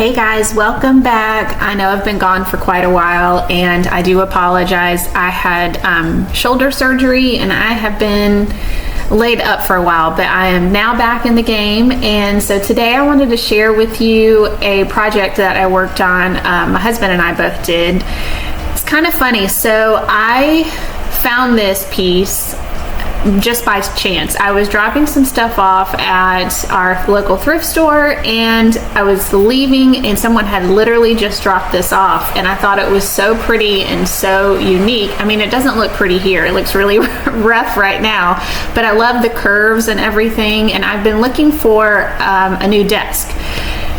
Hey guys, welcome back. I know I've been gone for quite a while and I do apologize. I had shoulder surgery and I have been laid up for a while, but I am now back in the game. And so today I wanted to share with you a project that I worked on. My husband and I both did. It's kind of funny. So I found this piece just by chance. I was dropping some stuff off at our local thrift store and I was leaving and someone had literally just dropped this off, and I thought it was so pretty and so unique. I mean, it doesn't look pretty here. It looks really rough right now, but I love the curves and everything, and I've been looking for a new desk.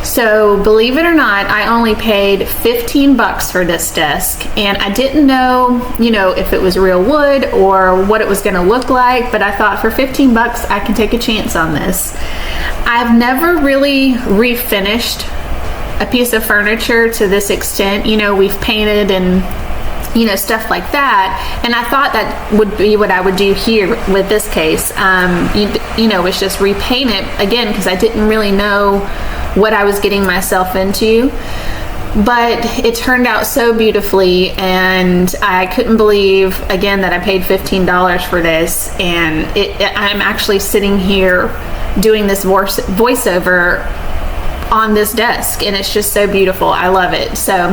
So believe it or not, I only paid $15 for this desk, and I didn't know, if it was real wood or what it was going to look like, but I thought for $15 I can take a chance on this. I've never really refinished a piece of furniture to this extent. We've painted and stuff like that, and I thought that would be what I would do here with this case. It's just repaint it again because I didn't really know what I was getting myself into, but it turned out so beautifully, and I couldn't believe again that I paid $15 for this, and I'm actually sitting here doing this voiceover on this desk, and it's just so beautiful. I love it. So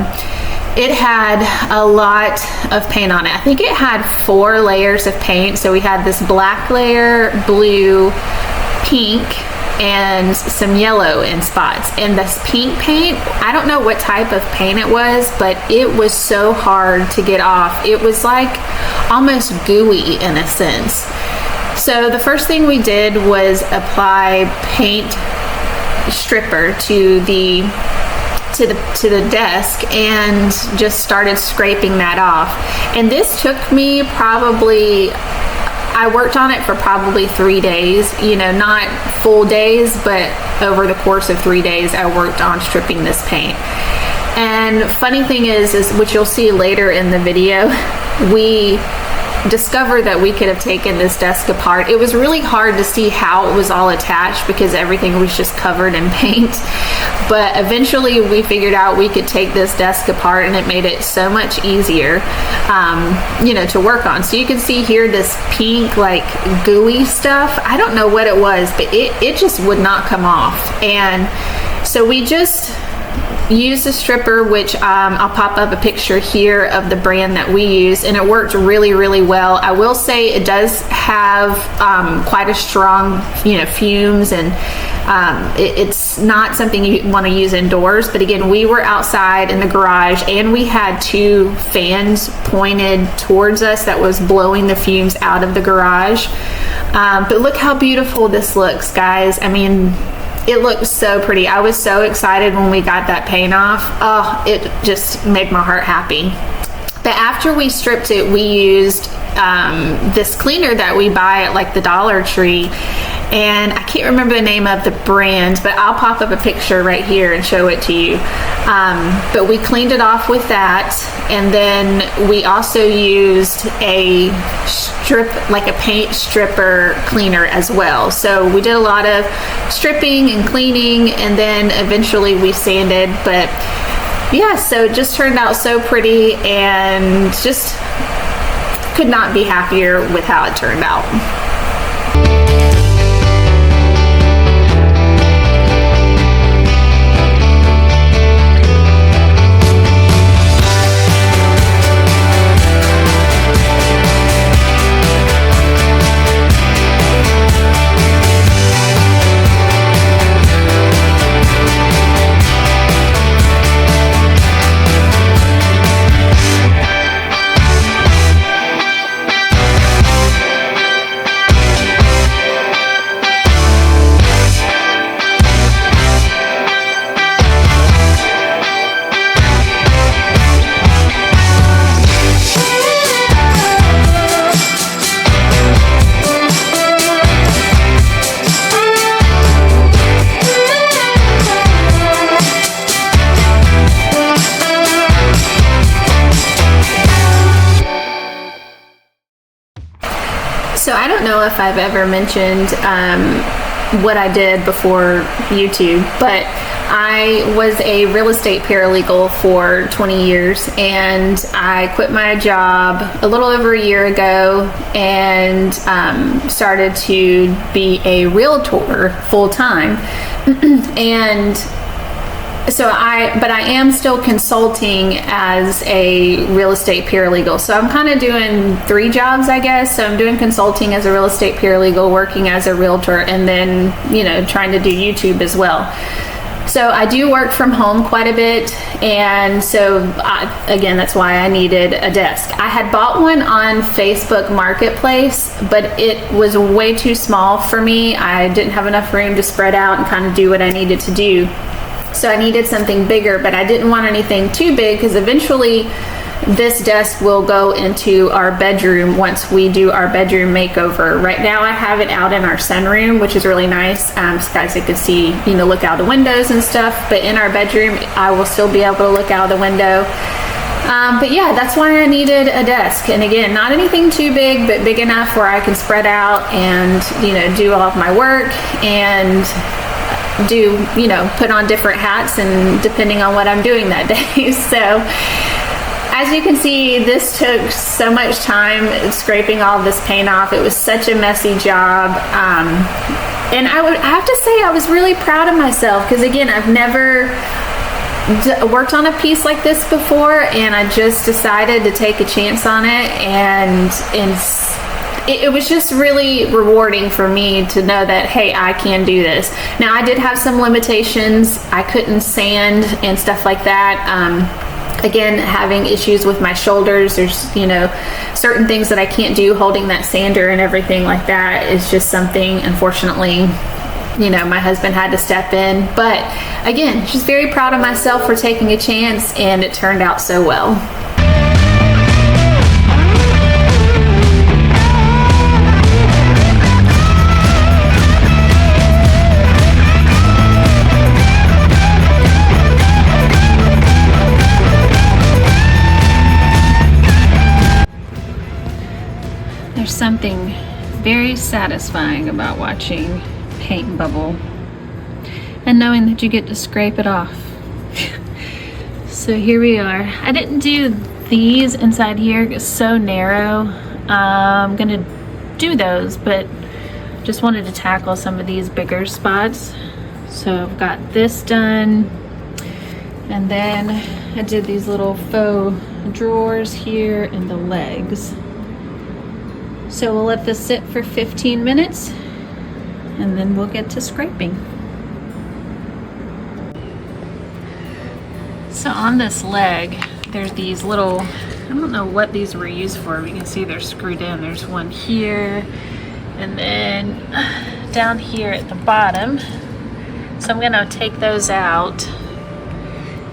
it had a lot of paint on it. I think it had 4 layers of paint. So we had this black layer, blue, pink, and some yellow in spots. And this pink paint, I don't know what type of paint it was, but it was so hard to get off. It was like almost gooey in a sense. So the first thing we did was apply paint stripper to the desk and just started scraping that off. And this took me I worked on it for probably 3 days, not full days, but over the course of 3 days, I worked on stripping this paint. And funny thing is which you'll see later in the video, we discovered that we could have taken this desk apart. It was really hard to see how it was all attached because everything was just covered in paint. But eventually we figured out we could take this desk apart, and it made it so much easier, to work on. So you can see here this pink, like gooey stuff. I don't know what it was, but it just would not come off. And so we just used a stripper, which I'll pop up a picture here of the brand that we use, and it worked really, really well. I will say it does have quite a strong, fumes, and it's not something you want to use indoors. But again, we were outside in the garage, and we had 2 fans pointed towards us that was blowing the fumes out of the garage. But look how beautiful this looks, guys. I mean, it looks so pretty. I was so excited when we got that paint off. Oh, it just made my heart happy. But after we stripped it, we used this cleaner that we buy at like the Dollar Tree. And I can't remember the name of the brand, but I'll pop up a picture right here and show it to you. But we cleaned it off with that. And then we also used a paint stripper cleaner as well. So we did a lot of stripping and cleaning, and then eventually we sanded. But yeah, so it just turned out so pretty, and just could not be happier with how it turned out. So I don't know if I've ever mentioned what I did before YouTube, but I was a real estate paralegal for 20 years, and I quit my job a little over a year ago and started to be a realtor full-time. And so but I am still consulting as a real estate paralegal. So I'm kind of doing 3 jobs, I guess. So I'm doing consulting as a real estate paralegal, working as a realtor, and then, trying to do YouTube as well. So I do work from home quite a bit. And so again, that's why I needed a desk. I had bought one on Facebook Marketplace, but it was way too small for me. I didn't have enough room to spread out and kind of do what I needed to do. So I needed something bigger, but I didn't want anything too big because eventually this desk will go into our bedroom once we do our bedroom makeover. Right now I have it out in our sunroom, which is really nice. So guys, you can see, look out the windows and stuff, but in our bedroom, I will still be able to look out the window. But yeah, that's why I needed a desk. And again, not anything too big, but big enough where I can spread out and, do all of my work and do, put on different hats and depending on what I'm doing that day. So as you can see, this took so much time scraping all this paint off. It was such a messy job. And I have to say I was really proud of myself because again, I've never worked on a piece like this before, and I just decided to take a chance on it, and it was just really rewarding for me to know that, hey, I can do this. Now, I did have some limitations. I couldn't sand and stuff like that. Again, having issues with my shoulders. There's, certain things that I can't do. Holding that sander and everything like that is just something, unfortunately, my husband had to step in. But again, just very proud of myself for taking a chance, and it turned out so well. There's something very satisfying about watching paint bubble and knowing that you get to scrape it off. So here we are. I didn't do these inside here, it's so narrow. I'm gonna do those, but just wanted to tackle some of these bigger spots. So I've got this done, and then I did these little faux drawers here and the legs. So we'll let this sit for 15 minutes and then we'll get to scraping. So on this leg, there's these little, I don't know what these were used for. You can see they're screwed in. There's one here and then down here at the bottom. So I'm gonna take those out.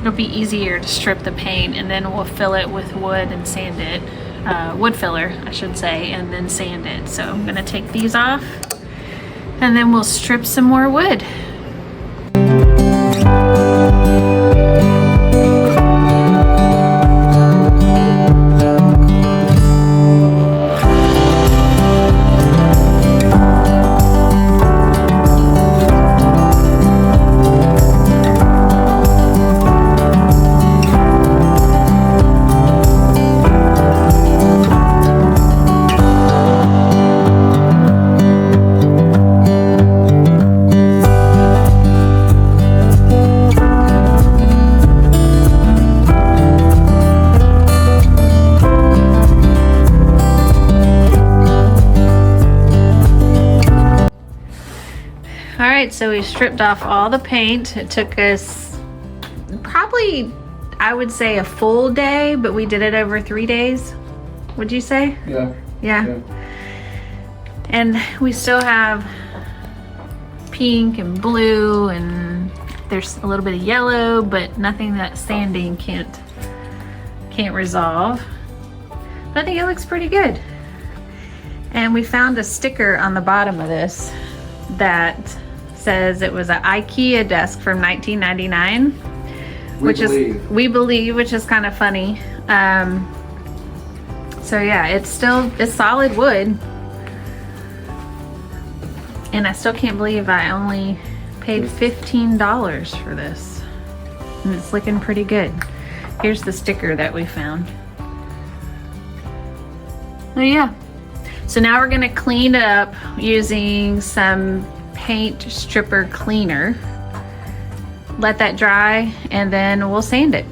It'll be easier to strip the paint, and then we'll fill it with wood and sand it. Wood filler, I should say, and then sand it. So I'm gonna take these off and then we'll strip some more wood. Alright, so we stripped off all the paint. It took us probably, I would say, a full day, but we did it over 3 days. Would you say? Yeah. And we still have pink and blue, and there's a little bit of yellow, but nothing that sanding can't resolve. But I think it looks pretty good. And we found a sticker on the bottom of this that says it was an IKEA desk from 1999, we believe, which is kind of funny. So yeah, it's solid wood, and I still can't believe I only paid $15 for this. And it's looking pretty good. Here's the sticker that we found. Oh yeah. So now we're gonna clean it up using some paint stripper cleaner. Let that dry and then we'll sand it.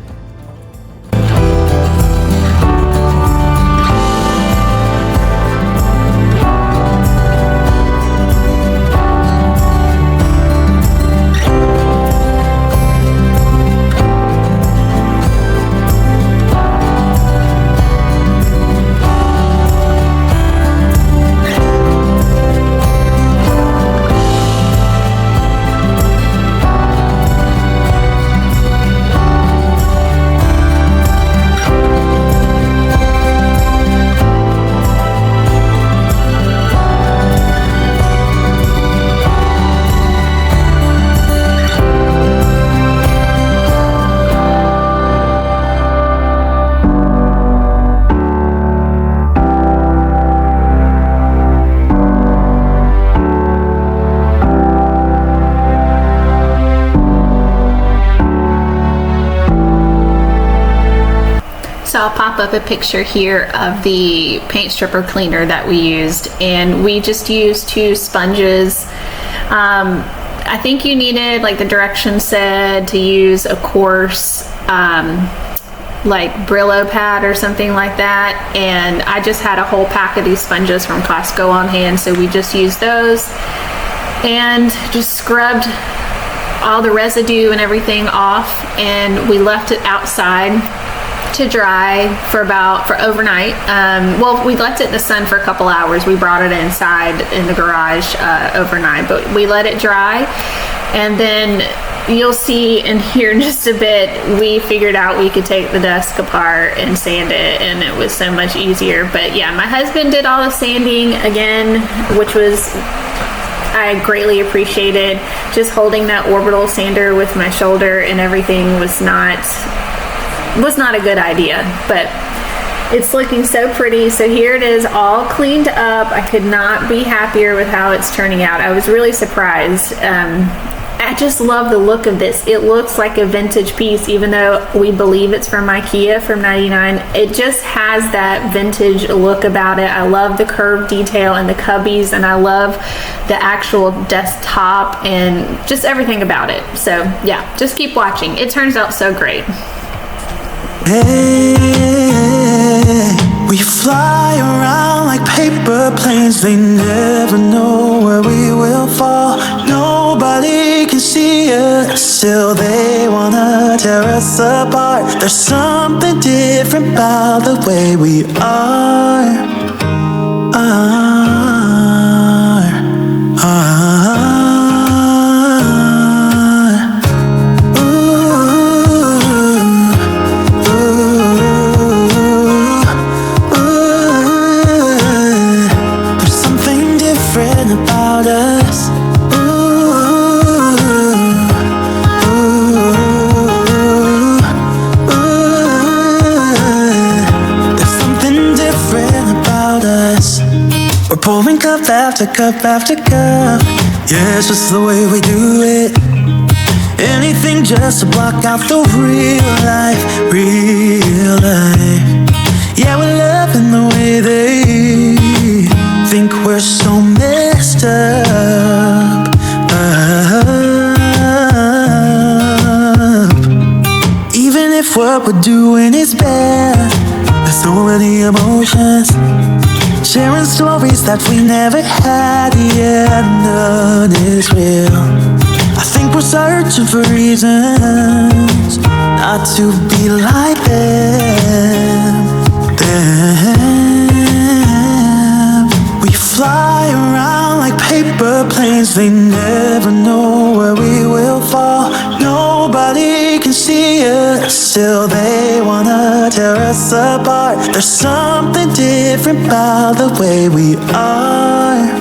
So I'll pop up a picture here of the paint stripper cleaner that we used, and we just used 2 sponges. I think you needed, like the directions said, to use a coarse like Brillo pad or something like that, and I just had a whole pack of these sponges from Costco on hand, so we just used those and just scrubbed all the residue and everything off, and we left it outside to dry for overnight. Well, we left it in the sun for a couple hours. We brought it inside in the garage overnight, but we let it dry, and then you'll see in here in just a bit, we figured out we could take the desk apart and sand it, and it was so much easier. But yeah, my husband did all the sanding again, which was, I greatly appreciated. Just holding that orbital sander with my shoulder and everything was not a good idea, but it's looking so pretty. So here it is, all cleaned up. I could not be happier with how it's turning out. I was really surprised. I just love the look of this. It looks like a vintage piece, even though we believe it's from IKEA from '99. It just has that vintage look about it. I love the curved detail and the cubbies, and I love the actual desktop and just everything about it. So yeah, just keep watching. It turns out so great. Hey, we fly around like paper planes. They never know where we will fall. Nobody can see us, still they wanna tear us apart. There's something different about the way we are. Pouring cup after cup after cup. Yeah, it's just the way we do it. Anything just to block out the real life, real life. Yeah, we're loving the way they think we're so messed up. Even if what we're doing is bad, there's so many emotions. Sharing stories that we never had, yeah, none is real. I think we're searching for reasons not to be like them. We fly around like paper planes. They never know where we will fall. Nobody can see us, still they wanna tear us apart. There's something different about the way we are.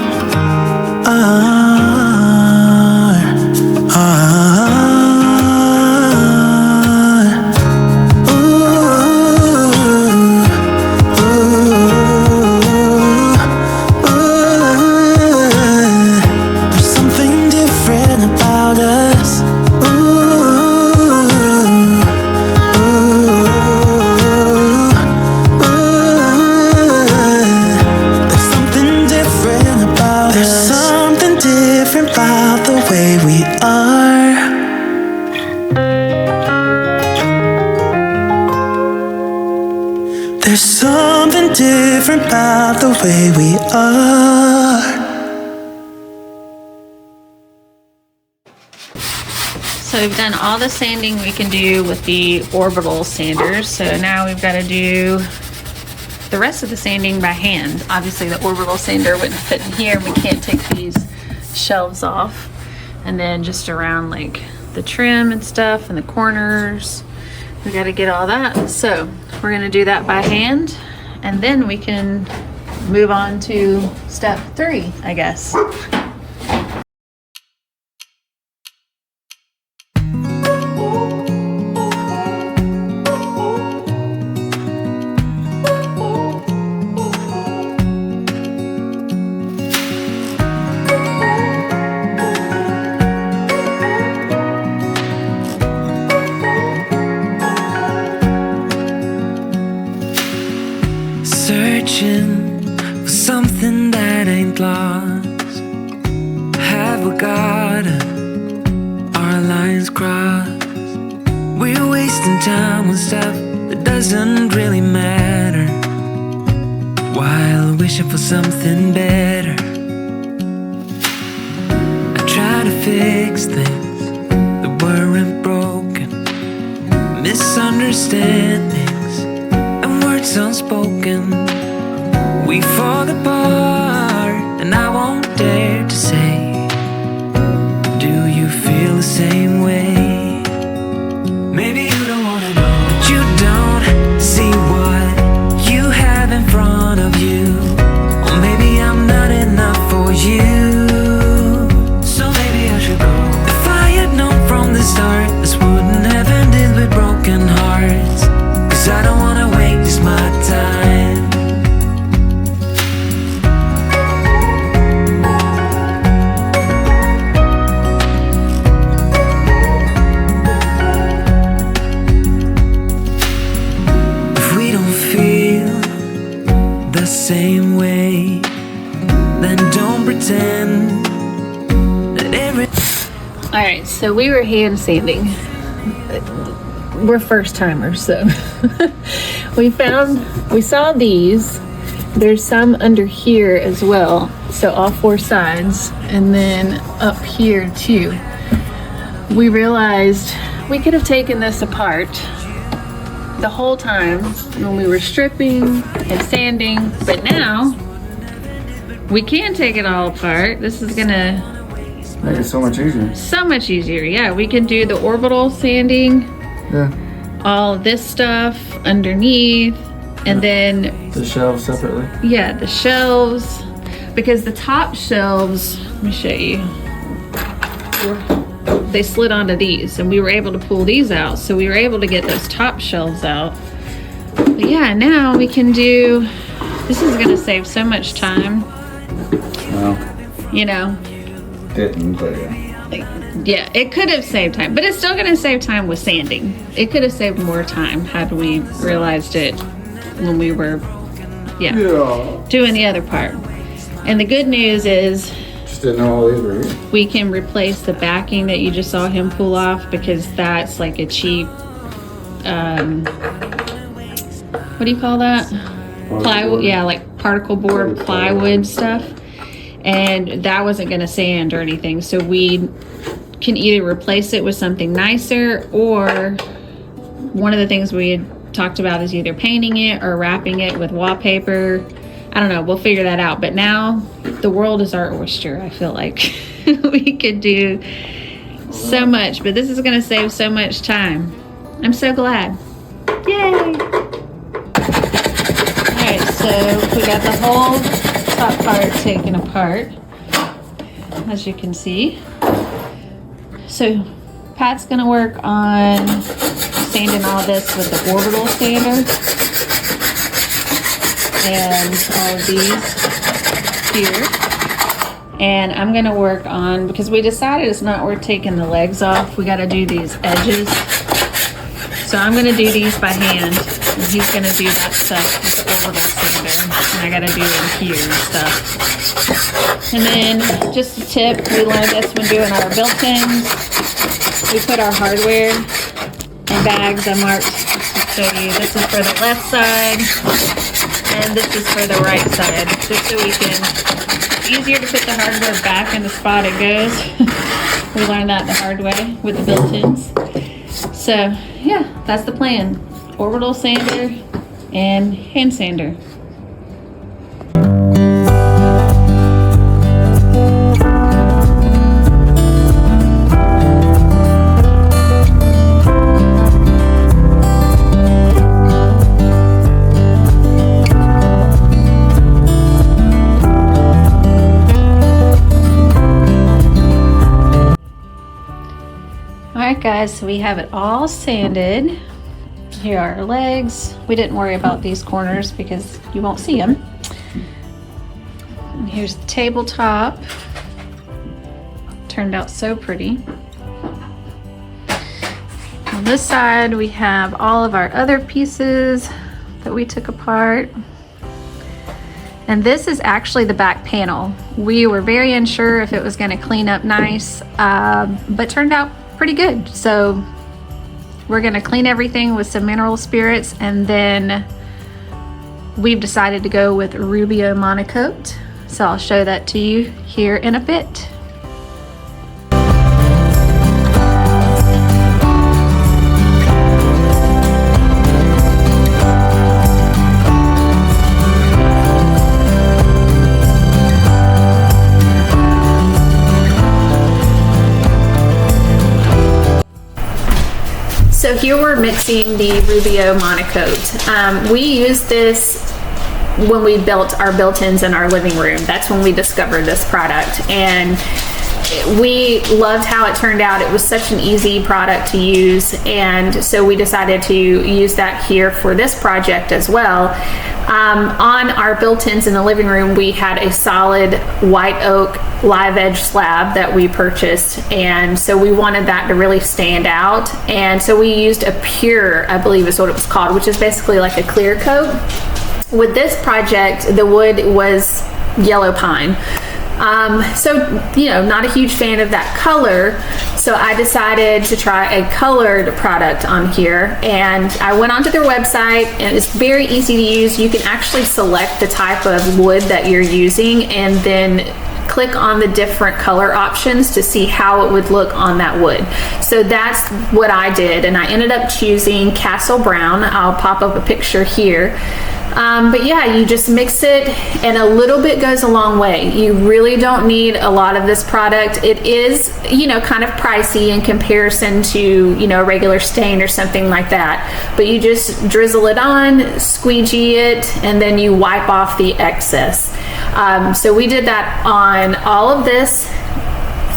There's something different about us. something different about the way we are. So we've done all the sanding we can do with the orbital sanders. So now we've got to do the rest of the sanding by hand. Obviously the orbital sander wouldn't fit in here. We can't take these shelves off. And then just around like the trim and stuff and the corners. We got to get all that. So we're going to do that by hand. And then we can move on to step 3, I guess. Searching for something that ain't lost. Have we got our lines crossed? We're wasting time on stuff that doesn't really matter, while wishing for something better. I try to fix things that weren't broken, misunderstandings and words unspoken. We fall apart, and I won't dare to say, do you feel the same way? Maybe you don't wanna know, but you don't see what you have in front of you. Or maybe I'm not enough for you, so maybe I should go. If I had known from the start, this wouldn't have ended with broken hearts. Cause I don't wanna waste my time. If we don't feel the same way, then don't pretend that every... Alright, so we were hand sanding. We're first timers, so we saw these. There's some under here as well, so all 4 sides, and then up here too. We realized we could have taken this apart the whole time when we were stripping and sanding, but now we can take it all apart. This is gonna make it so much easier. so much easier. Yeah, we can do the orbital sanding, Yeah. all of this stuff underneath, and then The shelves separately. yeah, the shelves, because the top shelves, let me show you, they slid onto these and we were able to pull these out, so we were able to get those top shelves out. But yeah, now we can do, this is gonna save so much time, Well, you know. didn't, but yeah. Yeah, it could have saved time, but it's still going to save time with sanding. It could have saved more time had we realized it when we were, yeah, doing the other part. And the good news is Just didn't know all these were here. we can replace the backing that you just saw him pull off, because that's like a cheap, what do you call that? Plywood, yeah, like particle board plywood stuff. And that wasn't going to sand or anything, so we can either replace it with something nicer, or one of the things we had talked about is either painting it or wrapping it with wallpaper. I don't know, we'll figure that out. But now the world is our oyster. I feel like we could do so much, but this is going to save so much time. I'm so glad. Yay! Alright, so we got the whole top part taken apart, as you can see. So Pat's gonna work on sanding all this with the orbital sander and all of these here. And I'm gonna work on, because we decided it's not worth taking the legs off, we gotta do these edges. So I'm gonna do these by hand, and he's gonna do that stuff with the orbital sander. And I gotta do in here and stuff. And then just a tip, we learned this when doing our built-ins. We put our hardware in bags. I marked show you. This is for the left side, and this is for the right side, just so we can, it's easier to put the hardware back in the spot it goes. We learned that the hard way with the built-ins. So yeah, that's the plan. Orbital sander and hand sander. Alright guys, so we have it all sanded. Here are our legs. We didn't worry about these corners because you won't see them. And here's the tabletop. Turned out so pretty. On this side we have all of our other pieces that we took apart. And this is actually the back panel. We were very unsure if it was going to clean up nice, but turned out pretty good. So we're going to clean everything with some mineral spirits, and then we've decided to go with Rubio Monocoat. So I'll show that to you here in a bit. So here we're mixing the Rubio Monocoat. We used this when we built our built-ins in our living room. That's when we discovered this product, and we loved how it turned out. It was such an easy product to use, and so we decided to use that here for this project as well. On our built-ins in the living room, we had a solid white oak live edge slab that we purchased, and so we wanted that to really stand out, and so we used a pure, I believe is what it was called, which is basically like a clear coat. With this project, the wood was yellow pine. So, you know, not a huge fan of that color, so I decided to try a colored product on here, and I went onto their website, and it's very easy to use. You can actually select the type of wood that you're using and then click on the different color options to see how it would look on that wood. So that's what I did, and I ended up choosing Castle Brown. I'll pop up a picture here. But yeah, you just mix it, and a little bit goes a long way. You really don't need a lot of this product. It is, you know, kind of pricey in comparison to, you know, a regular stain or something like that. But you just drizzle it on, squeegee it, and then you wipe off the excess. So we did that on all of this,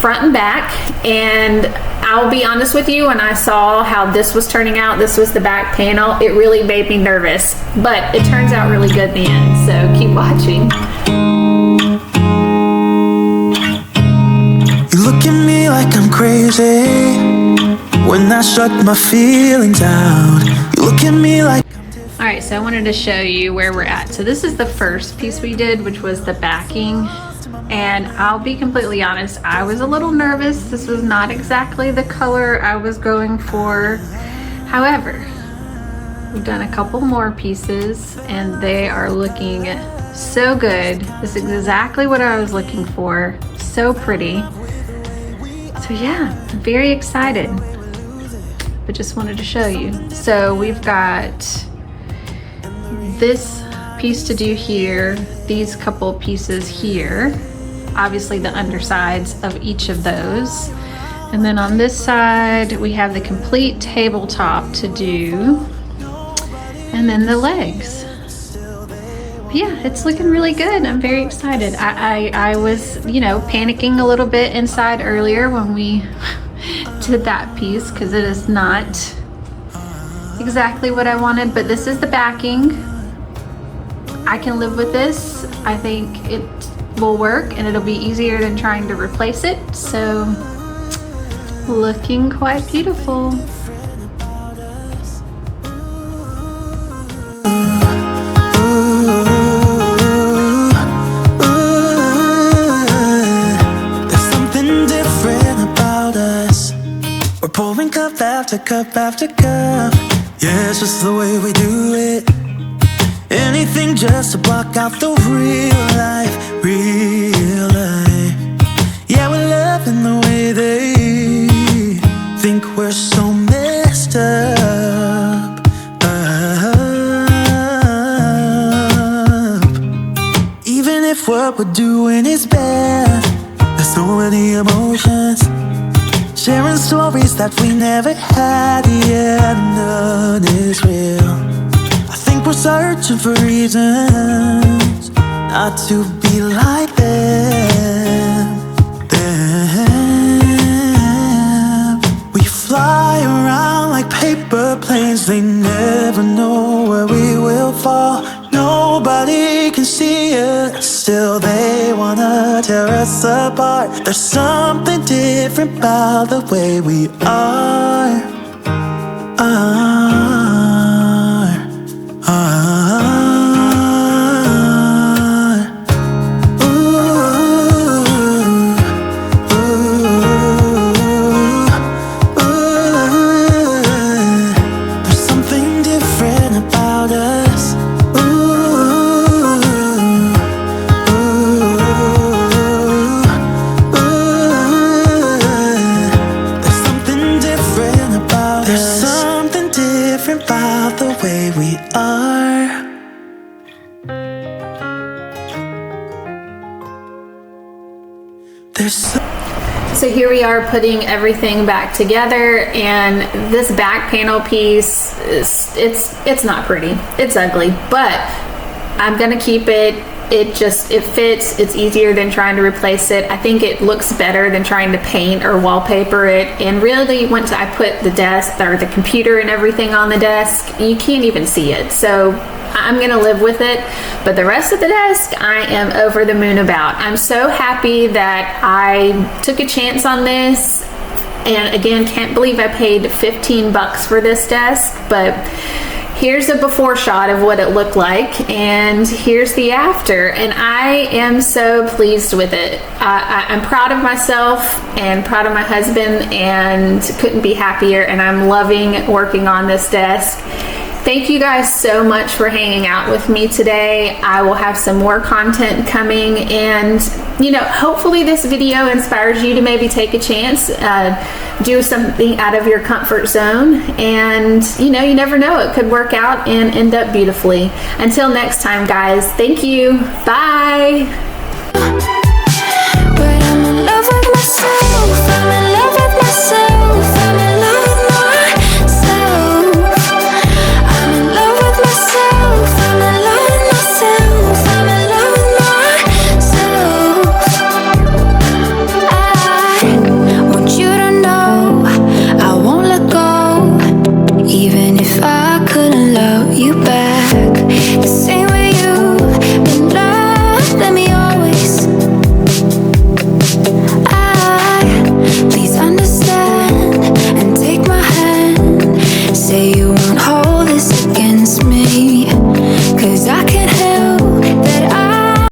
front and back, and I'll be honest with you, when I saw how this was turning out, this was the back panel, it really made me nervous, but it turns out really good in the end, so keep watching. You look at me like I'm crazy when I shut my feelings out. You look at me like Alright, so I wanted to show you where we're at. So this is the first piece we did, which was the backing. And I'll be completely honest, I was a little nervous. This was not exactly the color I was going for. However, we've done a couple more pieces and they are looking so good. This is exactly what I was looking for. So pretty. So yeah, I'm very excited. But just wanted to show you. So we've got this piece to do here, these couple pieces here, obviously the undersides of each of those, and then on this side we have the complete tabletop to do, and then the legs. But yeah, it's looking really good. I'm very excited. I was, you know, panicking a little bit inside earlier when we did that piece because it is not exactly what I wanted, but this is the backing. I can live with this. I think it will work and it'll be easier than trying to replace it. So, looking quite beautiful. there's something different about us. We're pouring cup after cup after cup. Yeah, it's just the way we do it. Anything just to block out the real life, real life. Yeah, we're loving the way they think we're so messed up. Even if what we're doing is bad, there's so many emotions. Sharing stories that we never had, yeah, none is real. I think we're searching for reasons not to be like them. We fly around like paper planes, they never know where we will fall. Nobody can see us, still they wanna tear us apart. There's something different about the way we are. There's something different about us. There's something different about us. There's something different about the way we are. So here we are putting everything back together, and this back panel piece it's not pretty, it's ugly, but I'm gonna keep it. It fits. It's easier than trying to replace it. I think it looks better than trying to paint or wallpaper it. And really, once I put the desk or the computer and everything on the desk, you can't even see it. So I'm gonna live with it. But the rest of the desk, I am over the moon about. I'm so happy that I took a chance on this. And again, can't believe I paid 15 bucks for this desk, but here's a before shot of what it looked like, and here's the after, and I am so pleased with it. I'm proud of myself and proud of my husband, and couldn't be happier, and I'm loving working on this desk. Thank you guys so much for hanging out with me today. I will have some more content coming, and hopefully this video inspires you to maybe take a chance, do something out of your comfort zone, and you never know, it could work out and end up beautifully. Until next time, guys, thank you. Bye. But I'm in love with myself.